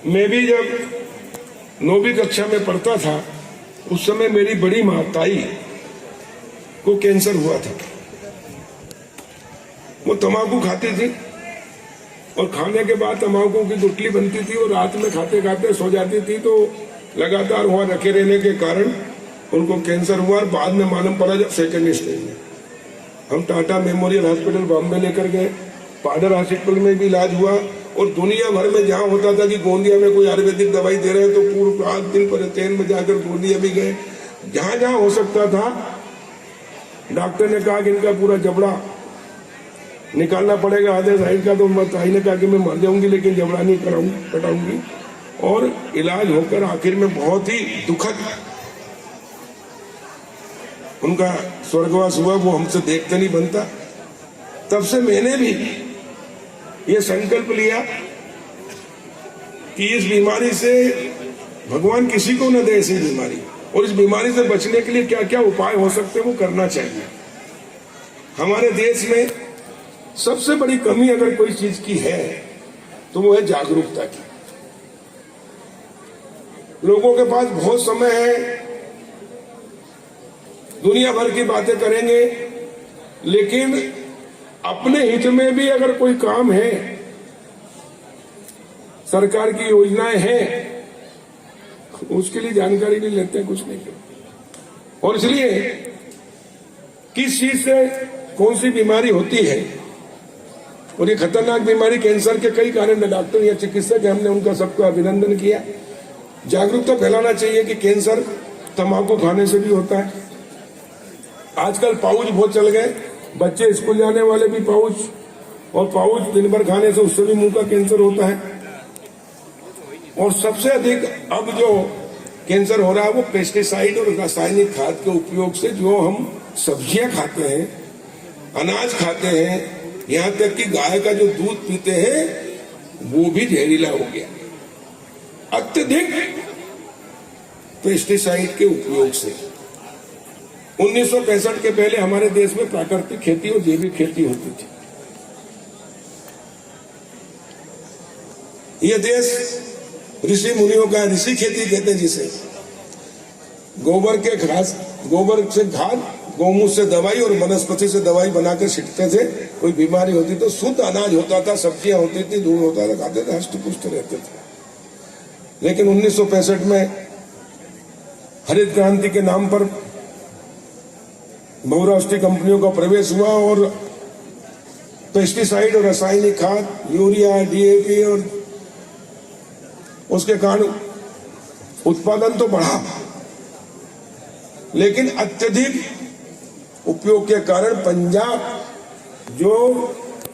मैं भी जब 9वीं कक्षा में पढ़ता था उस समय मेरी बड़ी माताई को कैंसर हुआ था। वो तंबाकू खाती थी और खाने के बाद तंबाकू की गुठली बनती थी और रात में खाते खाते सो जाती थी, तो लगातार वहां रखे रहने के कारण उनको कैंसर हुआ और बाद में मालूम पड़ा जब सेकेंड स्टेज में। हम टाटा मेमोरियल हॉस्पिटल बॉम्बे लेकर गए, पाडर हॉस्पिटल में भी इलाज हुआ और दुनिया भर में जहां होता था कि गोंदिया में कोई आयुर्वेदिक दवाई दे रहे हैं तो पूर्व 8 दिन पर ट्रेन में जाकर गोंदिया भी गए। जहां जहां हो सकता था डॉक्टर ने कहा कि इनका पूरा जबड़ा निकालना पड़ेगा आधे साइड का, तो ताई ने कहा कि मैं मर जाऊंगी लेकिन जबड़ा नहीं कटाऊंगी। और इलाज होकर आखिर में बहुत ही दुखद उनका स्वर्गवास हुआ। वो हमसे देखते नहीं बनता। तब से मैंने भी ये संकल्प लिया कि इस बीमारी से भगवान किसी को न दे ऐसी बीमारी, और इस बीमारी से बचने के लिए क्या क्या उपाय हो सकते हैं वो करना चाहिए। हमारे देश में सबसे बड़ी कमी अगर कोई चीज की है तो वो है जागरूकता की। लोगों के पास बहुत समय है, दुनिया भर की बातें करेंगे, लेकिन अपने हित में भी अगर कोई काम है, सरकार की योजनाएं हैं, उसके लिए जानकारी नहीं लेते, कुछ नहीं करते। और इसलिए किस चीज से कौन सी बीमारी होती है, और ये खतरनाक बीमारी कैंसर के कई कारण है। डॉक्टर या चिकित्सक है, हमने उनका सबका अभिनंदन किया। जागरूकता फैलाना चाहिए कि कैंसर तंबाकू खाने से भी होता है। आजकल पाउच बहुत चल गए, बच्चे स्कूल जाने वाले भी पाउच, और पाउच दिन भर खाने से उससे भी मुंह का कैंसर होता है। और सबसे अधिक अब जो कैंसर हो रहा है वो पेस्टिसाइड और रासायनिक खाद के उपयोग से। जो हम सब्जियां खाते हैं, अनाज खाते हैं, यहाँ तक कि गाय का जो दूध पीते हैं वो भी जहरीला हो गया, अत्यधिक पेस्टिसाइड के उपयोग से। 1965 के पहले हमारे देश में प्राकृतिक खेती और जैविक खेती होती थी। यह देश ऋषि मुनियों का, ऋषि खेती कहते हैं जिसे, गोबर के घास, गोबर से खाद, गौमूत्र से दवाई और वनस्पति से दवाई बनाकर छिटते थे। कोई बीमारी होती तो शुद्ध अनाज होता था, सब्जियां होती थी, दूध होता था, खाते थे, हष्ट पुष्ट रहते थे। लेकिन 1965 में हरित क्रांति के नाम पर बहुराष्ट्रीय कंपनियों का प्रवेश हुआ और पेस्टिसाइड और रासायनिक खाद, यूरिया, डीएपी, और उसके कारण उत्पादन तो बढ़ा, लेकिन अत्यधिक उपयोग के कारण पंजाब, जो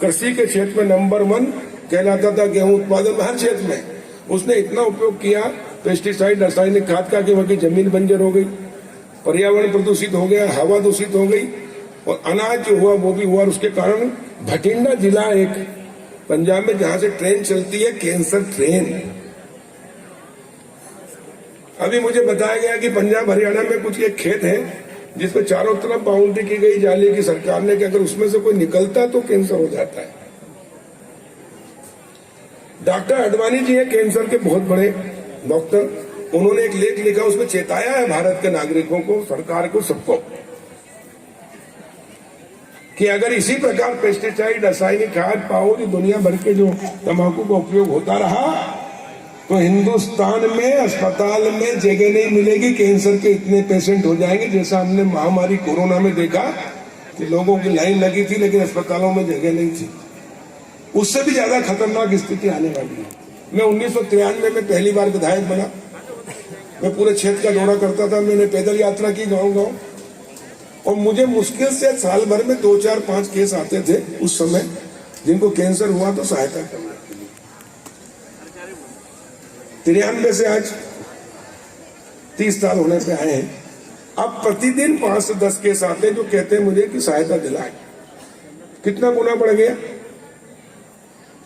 कृषि के क्षेत्र में नंबर 1 कहलाता था गेहूं उत्पादन में, हर क्षेत्र में उसने इतना उपयोग किया पेस्टिसाइड, रासायनिक खाद का कि वहां की जमीन बंजर हो गई, पर्यावरण प्रदूषित हो गया, हवा दूषित हो गई, और अनाज जो हुआ वो भी हुआ। और उसके कारण भटिंडा जिला एक पंजाब में, जहां से ट्रेन चलती है, कैंसर ट्रेन। अभी मुझे बताया गया कि पंजाब हरियाणा में कुछ एक खेत है जिसमें चारों तरफ बाउंड्री की गई जाली की सरकार ने, कि अगर उसमें से कोई निकलता तो कैंसर हो जाता है। डॉक्टर अडवाणी जी है कैंसर के बहुत बड़े डॉक्टर, उन्होंने एक लेख लिखा, उसमें चेताया है भारत के नागरिकों को, सरकार को, सबको, कि अगर इसी प्रकार पेस्टिसाइड, रासायनिक खाद, पाउडर, दुनिया भर के जो तंबाकू का उपयोग होता रहा तो हिंदुस्तान में अस्पताल में जगह नहीं मिलेगी। कैंसर के इतने पेशेंट हो जाएंगे, जैसा हमने महामारी कोरोना में देखा कि लोगों की लाइन लगी थी लेकिन अस्पतालों में जगह नहीं थी। उससे भी ज्यादा खतरनाक स्थिति आने वाली है। मैं 1993 में पहली बार विधायक बना, मैं पूरे क्षेत्र का दौरा करता था, मैंने पैदल यात्रा की गांव-गांव, और मुझे मुश्किल से साल भर में 2, 4, 5 केस आते थे उस समय, जिनको कैंसर हुआ तो सहायता करने के लिए। 93 से आज 30 साल होने पे आए हैं। अब प्रतिदिन 5 से 10 केस आते हैं जो कहते हैं मुझे कि सहायता दिलाए। कितना गुना बढ़ गया?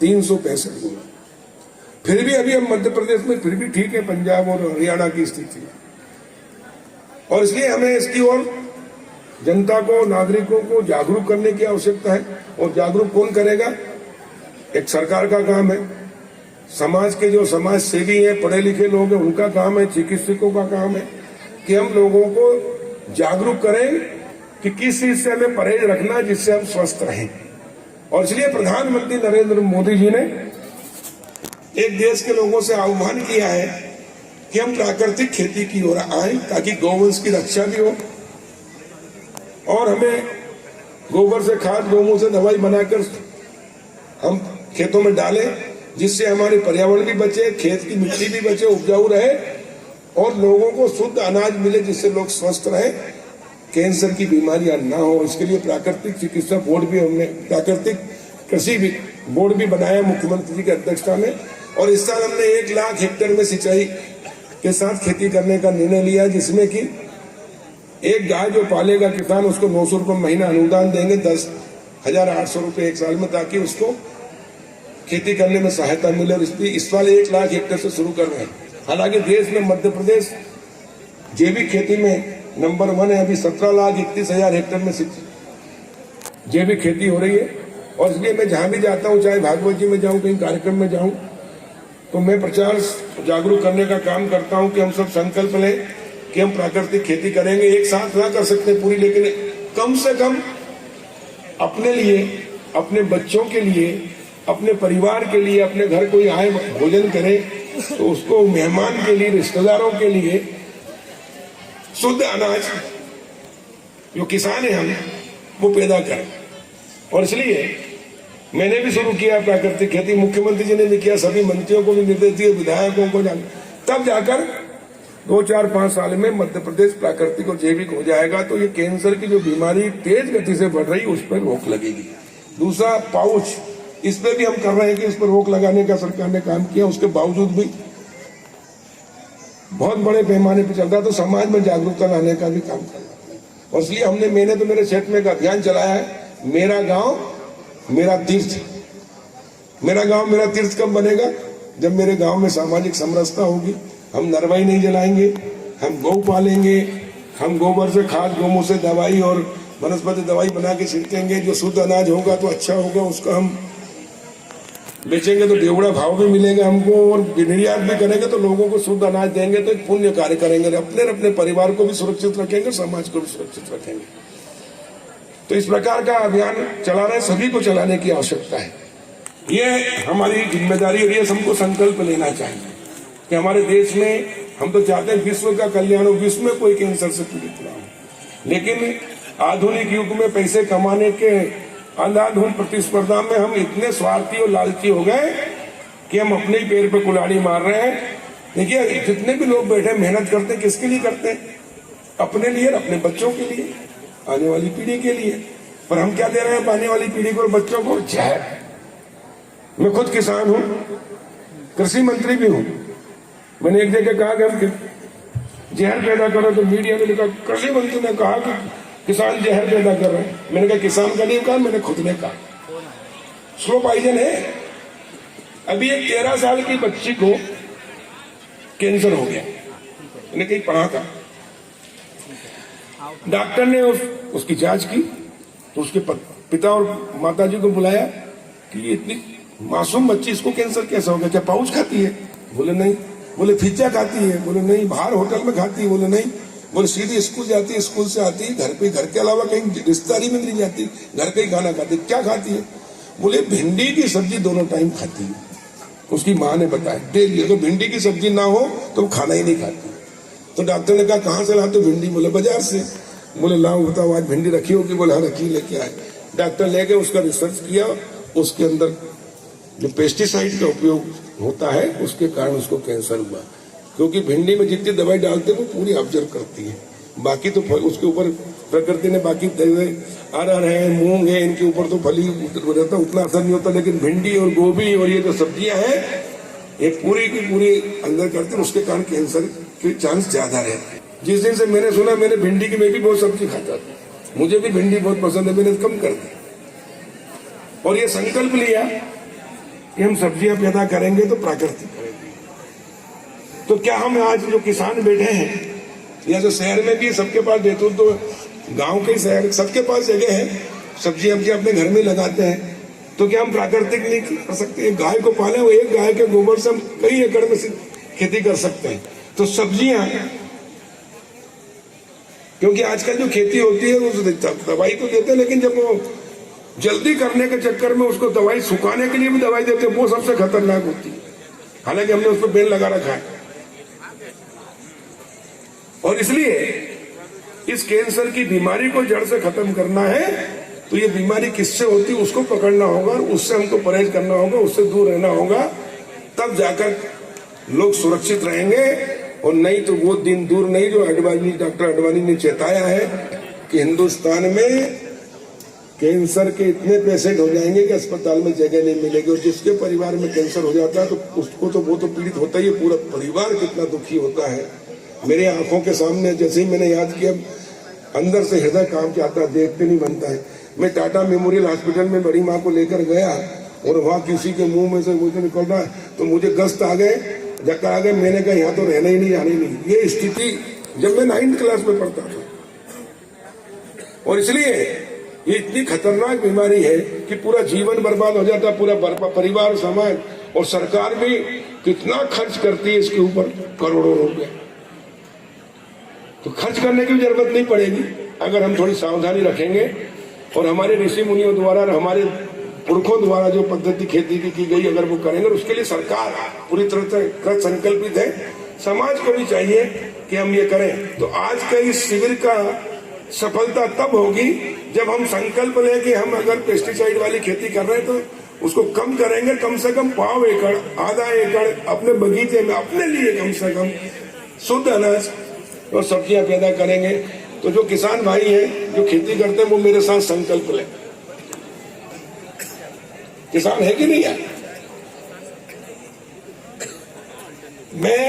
365 गुना। फिर भी अभी हम मध्य प्रदेश में फिर भी ठीक है पंजाब और हरियाणा की स्थिति, और इसलिए हमें इसकी ओर जनता को, नागरिकों को जागरूक करने की आवश्यकता है। और जागरूक कौन करेगा? एक सरकार का काम है। समाज के जो समाज सेवी हैं, पढ़े लिखे लोग हैं, उनका काम है, चिकित्सकों का काम है कि हम लोगों को जागरूक करें कि किस चीज से हमें परहेज रखना जिससे हम स्वस्थ रहें। और इसलिए प्रधानमंत्री नरेंद्र मोदी जी ने एक देश के लोगों से आह्वान किया है कि हम प्राकृतिक खेती की ओर आए ताकि गौवंश की रक्षा भी हो और हमें गोबर से खाद, गौमूत्र से दवाई बनाकर हम खेतों में डालें जिससे हमारे पर्यावरण भी बचे, खेत की मिट्टी भी बचे, उपजाऊ रहे और लोगों को शुद्ध अनाज मिले जिससे लोग स्वस्थ रहे, कैंसर की बीमारियां ना हो। इसके लिए प्राकृतिक चिकित्सा बोर्ड भी हमने, प्राकृतिक कृषि भी बोर्ड भी बनाया मुख्यमंत्री जी की अध्यक्षता में। और इस साल हमने 1 लाख हेक्टेयर में सिंचाई के साथ खेती करने का निर्णय लिया, जिसमें कि एक गाय जो पालेगा किसान उसको 900 रुपये महीना अनुदान देंगे, 10,800 रुपये एक साल में, ताकि उसको खेती करने में सहायता मिले। और इस साल 1 लाख हेक्टेयर से शुरू कर रहे हैं। हालांकि देश में मध्य प्रदेश जैविक खेती में नंबर 1 है। अभी 17,31,000 हेक्टेयर में जैविक खेती हो रही है। और इसलिए मैं जहां भी जाता हूं, चाहे भागवत जी में जाऊं, कहीं कार्यक्रम में जाऊं, तो मैं प्रचार जागरूक करने का काम करता हूं कि हम सब संकल्प लें कि हम प्राकृतिक खेती करेंगे। एक साथ ना कर सकते पूरी, लेकिन कम से कम अपने लिए, अपने बच्चों के लिए, अपने परिवार के लिए, अपने घर कोई आए भोजन करे तो उसको मेहमान के लिए, रिश्तेदारों के लिए शुद्ध अनाज जो किसान है हम वो पैदा करें। और इसलिए मैंने भी शुरू किया प्राकृतिक खेती, मुख्यमंत्री जी ने भी किया, सभी मंत्रियों को भी निर्देश दिए, विधायकों को, तब जाकर 2, 4, 5 साल में मध्य प्रदेश प्राकृतिक और जैविक हो जाएगा। तो ये कैंसर की जो बीमारी तेज गति से बढ़ रही है उस पर रोक लगेगी। दूसरा पाउच, इस पे भी हम कर रहे हैं कि इस पर रोक लगाने का सरकार ने काम किया, उसके बावजूद भी बहुत बड़े पैमाने पर चल रहा है। तो समाज में जागरूकता लाने का भी काम करना है। और इसलिए मैंने तो मेरे क्षेत्र में एक अभियान चलाया है, मेरा गांव मेरा तीर्थ। मेरा गांव मेरा तीर्थ कब बनेगा? जब मेरे गांव में सामाजिक समरसता होगी। हम नरवाई नहीं जलाएंगे, हम गौ पालेंगे, हम गोबर से खाद, गौमूत्र से दवाई और वनस्पति दवाई बना के छिड़केंगे। जो शुद्ध अनाज होगा तो अच्छा होगा, उसका हम बेचेंगे तो डेवड़ा भाव भी मिलेगा हमको, और निर्यात भी करेंगे तो लोगों को शुद्ध अनाज देंगे तो एक पुण्य कार्य करेंगे, अपने परिवार को भी सुरक्षित रखेंगे, समाज को भी सुरक्षित रखेंगे। तो इस प्रकार का अभियान चला रहे, सभी को चलाने की आवश्यकता है। ये हमारी जिम्मेदारी और ये हमको संकल्प लेना चाहिए कि हमारे देश में, हम तो चाहते हैं विश्व का कल्याण हो, विश्व में कोई कैंसर से पीड़ित ना हो। लेकिन आधुनिक युग में पैसे कमाने के अंधाधुंध प्रतिस्पर्धा में हम इतने स्वार्थी और लालची हो गए कि हम अपने ही पैर पे कुल्हाड़ी मार रहे हैं। देखिए, जितने भी लोग बैठे मेहनत करते हैं, किसके लिए करते हैं? अपने लिए, अपने बच्चों के लिए, आने वाली पीढ़ी के लिए। पर हम क्या दे रहे हैं आने वाली पीढ़ी को और बच्चों को? जहर। मैं खुद किसान हूं, कृषि मंत्री भी हूं। मैंने एक जगह कहा कि हम जहर पैदा करो, तो मीडिया में लिखा कृषि मंत्री ने कहा कि किसान जहर पैदा कर रहे हैं। मैंने कहा किसान का नहीं कहा, मैंने खुद ने कहा। स्लो पॉइजन है। अभी एक 13 साल की बच्ची को कैंसर हो गया, मैंने कहीं पढ़ा था। डॉक्टर ने उसकी जांच की तो उसके पिता और माताजी को बुलाया कि ये इतनी मासूम बच्ची, इसको कैंसर कैसा हो गया? क्या पाउच खाती है? बोले नहीं। बोले पिज्जा खाती है? बोले नहीं। बाहर होटल में खाती है? बोले नहीं। बोले सीधी स्कूल जाती है, स्कूल से आती है घर के अलावा कहीं रिश्तेदारी में नहीं जाती, घर का ही खाना खाती है। क्या खाती है? बोले भिंडी की सब्जी दोनों टाइम खाती है। उसकी माँ ने बताया डेली, अगर भिंडी की सब्जी ना हो तो खाना ही नहीं खाती। तो डॉक्टर ने कहा कहाँ से लाते भिंडी? बोले बाजार से। बोले लाओ बताओ आज भिंडी रखी होगी? बोले हाँ रखी, लेके आए। डॉक्टर लेके उसका रिसर्च किया, उसके अंदर जो पेस्टिसाइड का उपयोग होता है उसके कारण उसको कैंसर हुआ। क्योंकि भिंडी में जितनी दवाई डालते हैं वो पूरी ऑब्जर्व करती है, बाकी तो उसके ऊपर प्रकृति ने बाकी अरहर है, मूंग है, इनके ऊपर तो फली रहता, उतना असर नहीं होता। लेकिन भिंडी और गोभी और ये जो सब्जियां हैं ये पूरी की पूरी अंदर करते हैं, उसके कारण कैंसर के चांस ज्यादा रहते हैं। जिस दिन से मैंने सुना, मैंने भिंडी की, मैं भी बहुत सब्जी खाता था, मुझे भी भिंडी बहुत पसंद है, मैंने कम कर दी और ये संकल्प लिया कि हम सब्जियां पैदा करेंगे तो प्राकृतिक करेंगे। तो क्या हम आज जो किसान बैठे हैं या जो शहर में भी सबके पास बैतूल, तो गांव के शहर सबके पास जगह है, सब्जी हम अपने घर में लगाते हैं, तो क्या हम प्राकृतिक नहीं कर सकते? एक गाय को पाले, वो एक गाय के गोबर से हम कई एकड़ में खेती कर सकते हैं। तो सब्जियां, क्योंकि आजकल जो खेती होती है उस दवाई तो देते हैं, लेकिन जब वो जल्दी करने के चक्कर में उसको दवाई, सुखाने के लिए भी दवाई देते हैं, वो सबसे खतरनाक होती है। हालांकि हमने उस पर बैन लगा रखा है। और इसलिए इस कैंसर की बीमारी को जड़ से खत्म करना है तो ये बीमारी किससे होती है उसको पकड़ना होगा, और उससे हमको परहेज करना होगा, उससे दूर रहना होगा, तब जाकर लोग सुरक्षित रहेंगे। और नहीं तो वो दिन दूर नहीं जो डॉक्टर आडवाणी ने चेताया है कि हिंदुस्तान में कैंसर के इतने पेशेंट हो जाएंगे कि अस्पताल में जगह नहीं मिलेगी। और जिसके परिवार में कैंसर हो जाता है तो उसको तो वो तो पीड़ित होता ही है, पूरा परिवार कितना दुखी होता है। मेरे आंखों के सामने जैसे ही मैंने याद किया, अंदर से हृदय काम जाता है, देखते नहीं बनता है। मैं टाटा मेमोरियल हॉस्पिटल में बड़ी माँ को लेकर गया और वहां किसी के मुंह में से मुझे निकल रहा है तो मुझे गस्त आ गए, जब आ गए। मैंने कहा यहाँ तो रहना ही नहीं, जाना ही नहीं। ये स्थिति जब मैं 9th क्लास में पढ़ता था। और इसलिए ये इतनी खतरनाक बीमारी है कि पूरा जीवन बर्बाद हो जाता, पूरा परिवार, समाज, और सरकार भी कितना खर्च करती है इसके ऊपर, करोड़ों रुपए। तो खर्च करने की जरूरत नहीं पड़ेगी अगर हम थोड़ी सावधानी रखेंगे। और हमारे ऋषि मुनियों द्वारा, हमारे पुरखों द्वारा जो पद्धति खेती की गई अगर वो करेंगे, और उसके लिए सरकार पूरी तरह से संकल्पित है। समाज को भी चाहिए कि हम ये करें। तो आज का इस शिविर का सफलता तब होगी जब हम संकल्प लें कि हम अगर पेस्टिसाइड वाली खेती कर रहे हैं तो उसको कम करेंगे, कम से कम 1.5 एकड़, आधा एकड़ अपने बगीचे में अपने लिए कम से कम शुद्ध अनाज और सब्जियां पैदा करेंगे। तो जो किसान भाई हैं जो खेती करते हैं वो मेरे साथ संकल्प लें। किसान है कि नहीं है? मैं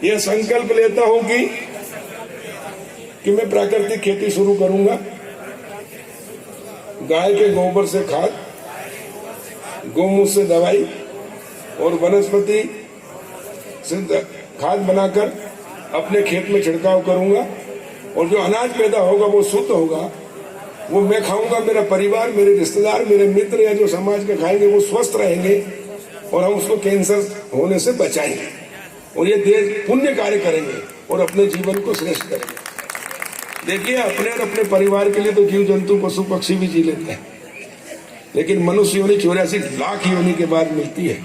यह संकल्प लेता हूं कि मैं प्राकृतिक खेती शुरू करूंगा। गाय के गोबर से खाद, गोमूत्र से दवाई और वनस्पति से खाद बनाकर अपने खेत में छिड़काव करूंगा। और जो अनाज पैदा होगा वो शुद्ध होगा, वो मैं खाऊंगा, मेरा परिवार, मेरे रिश्तेदार, मेरे मित्र या जो समाज के खाएंगे वो स्वस्थ रहेंगे और हम उसको कैंसर होने से बचाएंगे। और ये देश पुण्य कार्य करेंगे और अपने जीवन को श्रेष्ठ करेंगे। देखिए, अपने और अपने परिवार के लिए तो जीव जंतु पशु पक्षी भी जी लेते हैं, लेकिन मनुष्य योनि 84 लाख योनि के बाद मिलती है।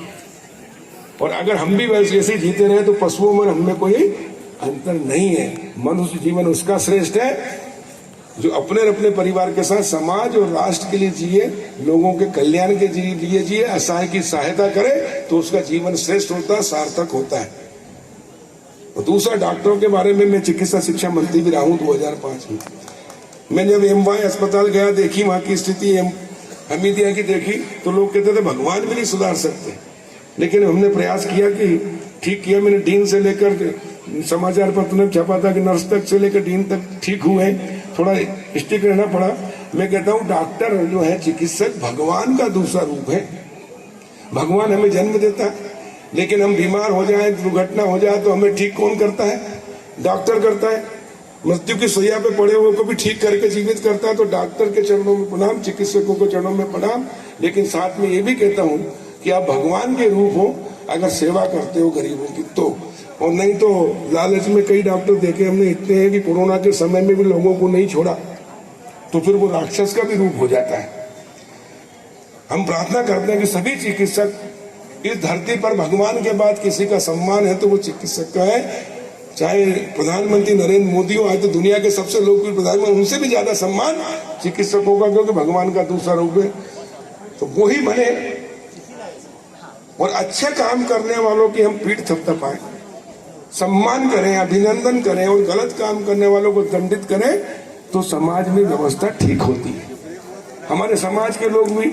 और अगर हम भी वैसे जीते रहे तो पशुओं में हमें कोई अंतर नहीं है। मनुष्य जीवन उसका श्रेष्ठ है जो अपने और अपने परिवार के साथ समाज और राष्ट्र के लिए जिए, लोगों के कल्याण के लिए जिए, असहाय की सहायता करे, तो उसका जीवन श्रेष्ठ होता है, सार्थक होता है। और दूसरा, डॉक्टरों के बारे में मैं चिकित्सा शिक्षा मंत्री भी रहा हूं 2005 में। मैं जब एमवाई अस्पताल गया, देखी वहां की स्थिति, हमीदिया की देखी, तो लोग कहते थे भगवान भी नहीं सुधार सकते। लेकिन हमने प्रयास किया कि ठीक किया। मैंने डीन से लेकर, समाचार पत्र में छपा था कि नर्स तक से लेकर डीन तक ठीक हुए। थोड़ा स्टिक रहना पड़ा। मैं कहता हूँ डॉक्टर जो है, चिकित्सक भगवान का दूसरा रूप है। भगवान हमें जन्म देता है, लेकिन हम बीमार हो जाए, दुर्घटना हो जाए तो हमें ठीक कौन करता है? डॉक्टर करता है। मृत्यु की सैया पे पड़े हुए को भी ठीक करके जीवित करता है। तो डॉक्टर के चरणों में प्रणाम, चिकित्सकों के चरणों में प्रणाम। लेकिन साथ में ये भी कहता हूँ कि आप भगवान के रूप हो अगर सेवा करते हो गरीबों की तो। और नहीं तो लालच में कई डॉक्टर देखे हमने इतने हैं कि कोरोना के समय में भी लोगों को नहीं छोड़ा, तो फिर वो राक्षस का भी रूप हो जाता है। हम प्रार्थना करते हैं कि सभी चिकित्सक, इस धरती पर भगवान के बाद किसी का सम्मान है तो वो चिकित्सक का है। चाहे प्रधानमंत्री नरेंद्र मोदी हो, आज तो दुनिया के सबसे लोकप्रिय प्रधानमंत्री, उनसे भी ज्यादा सम्मान चिकित्सकों का, क्योंकि भगवान का दूसरा रूप है। तो वो ही बने और अच्छे काम करने वालों की हम पीठ थपथपाएं, सम्मान करें, अभिनंदन करें, और गलत काम करने वालों को दंडित करें, तो समाज में व्यवस्था ठीक होती है। हमारे समाज के लोग भी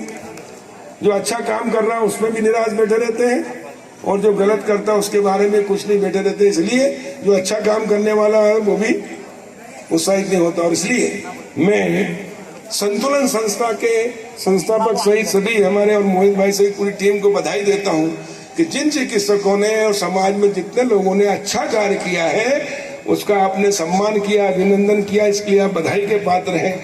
जो अच्छा काम कर रहा है उसमें भी निराश बैठे रहते हैं, और जो गलत करता है उसके बारे में कुछ नहीं बैठे रहते। इसलिए जो अच्छा काम करने वाला है वो भी उत्साहित नहीं होता। और इसलिए मैं संतुलन संस्था के संस्थापक सहित सभी हमारे और मोहित भाई सहित पूरी टीम को बधाई देता हूं कि जिन चिकित्सकों ने और समाज में जितने लोगों ने अच्छा कार्य किया है उसका आपने सम्मान किया, अभिनंदन किया, इसके लिए आप बधाई के पात्र हैं।